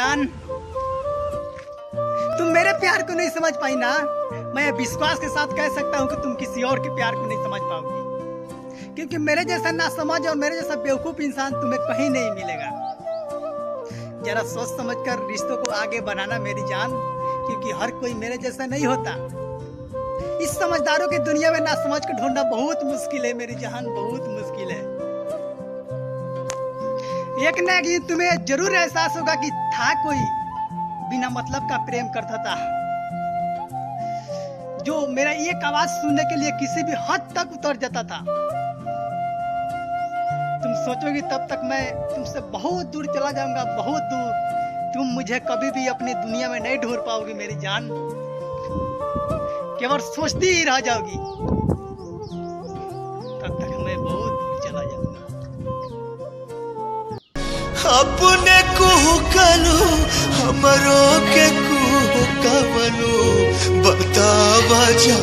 जान, तुम मेरे प्यार को नहीं समझ पाई ना। मैं विश्वास के साथ कह सकता हूँ कि तुम किसी और के प्यार को नहीं समझ पाओगी, क्योंकि मेरे जैसा नासमझ और मेरे जैसा बेवकूफ इंसान तुम्हें कहीं नहीं मिलेगा। जरा सोच समझकर रिश्तों को आगे बढ़ाना मेरी जान, क्योंकि हर कोई मेरे जैसा नहीं होता। इस समझदारों की दुनिया में नासमझ को ढूंढना बहुत मुश्किल है मेरी जान, बहुत मुश्किल है। एक न एक दिन तुम्हें जरूर एहसास होगा कि था कोई बिना मतलब का प्रेम करता था, जो मेरा एक आवाज सुनने के लिए किसी भी हद तक उतर जाता था। तुम सोचोगी तब तक मैं तुमसे बहुत दूर चला जाऊंगा, बहुत दूर। तुम मुझे कभी भी अपनी दुनिया में नहीं ढूंढ पाओगी मेरी जान, केवल सोचती ही रह जाओगी। तब तक मैं बहुत दूर चला जाऊंगा। अपने कुहकलू हमरो के कुहकवलू बतावा जा